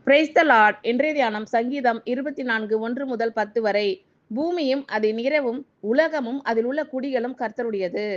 Praise the Lord. இன்றைய தியானம் சங்கீதம் 24 1 முதல் 10 வரை. பூமியும் அதன் நிறைவும் உலகமும் அதில் உள்ள குடிகளும் கர்த்தருடையது.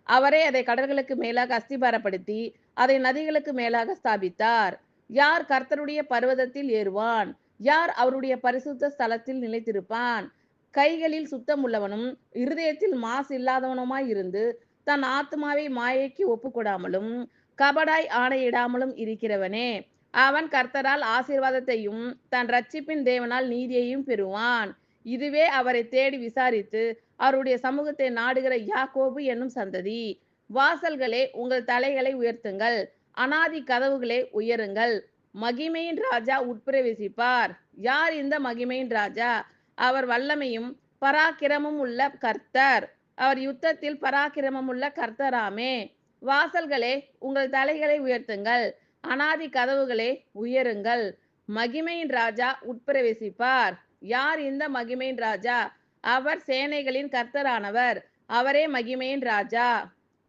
அவரே அதை கடல்களுக்கு மேலாக அஸ்திபாரப்படுத்தி அதை நதிகளுக்கு மேலாக ஸ்தாபித்தார். யார் கர்த்தருடைய பர்வதத்தில் ஏறுவான்? யார் அவருடைய பரிசுத்த ஸ்தலத்தில் நிலைத்திருப்பான்? கைகளில் சுத்தம் உள்ளவனும் இருதயத்தில் மாசு இல்லாதவனுமாய் இருந்து தன் ஆத்மாவை மாயைக்கு ஒப்புக்கொடாமலும் கபடாய் ஆணையிடாமலும் இருக்கிறவனே, அவன் கர்த்தரால் ஆசீர்வாதத்தையும் தன் ரட்சிப்பின் தேவனால் நீதியையும் பெறுவான். இதுவே அவரை தேடி விசாரித்து அவருடைய சமூகத்தை நாடுகிற யாக்கோபு என்னும் சந்ததி. வாசல்களே, உங்கள் தலைகளை உயர்த்துங்கள், அனாதி கதவுகளே உயருங்கள், மகிமையின் ராஜா உட்பிரவேசிப்பார். யார் இந்த மகிமையின் ராஜா? அவர் வல்லமையும் பராக்கிரமும் உள்ள கர்த்தர். அவர் யுத்தத்தில் பராக்கிரமம் உள்ள கர்த்தராமே. வாசல்களே, உங்கள் தலைகளை உயர்த்துங்கள், அனாதி கதவுகளே உயருங்கள், மகிமையின் ராஜா உட்பிரவேசிப்பார். யார் இந்த மகிமையின் ராஜா? அவர் சேனைகளின் கர்த்தரானவர். அவரே மகிமையின் ராஜா.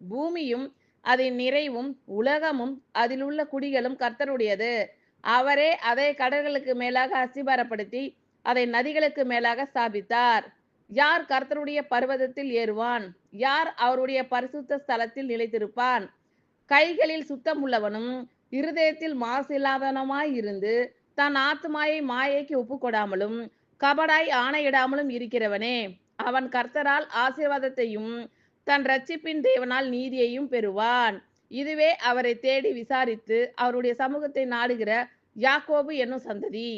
பூமியும் அதன் நிறைவும் உலகமும் அதில் உள்ள குடிகளும் கர்த்தருடையது. அவரே அதை கடல்களுக்கு மேலாக அஸ்திபாரப்படுத்தி அதை நதிகளுக்கு மேலாக ஸ்தாபித்தார். யார் கர்த்தருடைய பர்வதத்தில் ஏறுவான்? யார் அவருடைய பரிசுத்த ஸ்தலத்தில் நிலைத்திருப்பான்? கைகளில் சுத்தம் உள்ளவனும் இருதயத்தில் மாசு இல்லாதவனுமாய் இருந்து தன் ஆத்மாயை மாயைக்கு ஒப்புக்கொடாமலும் கபடாய் ஆணையிடாமலும் இருக்கிறவனே, அவன் கர்த்தரால் ஆசீர்வாதத்தையும் தன் ரட்சிப்பின் தேவனால் நீதியையும் பெறுவான். இதுவே அவரை தேடி விசாரித்து அவருடைய சமூகத்தை நாடுகிற யாக்கோபு என்னும் சந்ததி.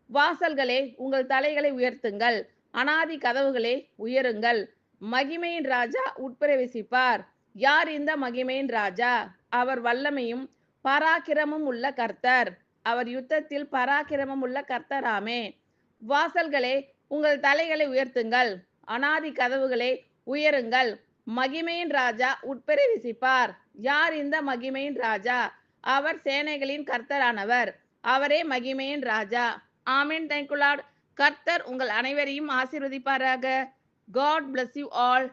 வாசல்களே, உங்கள் தலைகளை உயர்த்துங்கள், அனாதி கதவுகளே உயருங்கள், மகிமையின் ராஜா உட்பிரவேசிப்பார். யார் இந்த மகிமையின் ராஜா? அவர் வல்லமையும் பராக்கிரமும் உள்ள கர்த்தர். அவர் யுத்தத்தில் பராக்கிரமம் உள்ள கர்த்தராமே. வாசல்களே, உங்கள் தலைகளை உயர்த்துங்கள், அனாதி கதவுகளே உயருங்கள், மகிமையின் ராஜா உட்பிரவேசிப்பார். யார் இந்த மகிமையின் ராஜா? அவர் சேனைகளின் கர்த்தரானவர். அவரே மகிமையின் ராஜா. ஆமென். Thank you Lord. கர்த்தர் உங்கள் அனைவரையும் ஆசீர்வதிப்பாராக. God bless you all.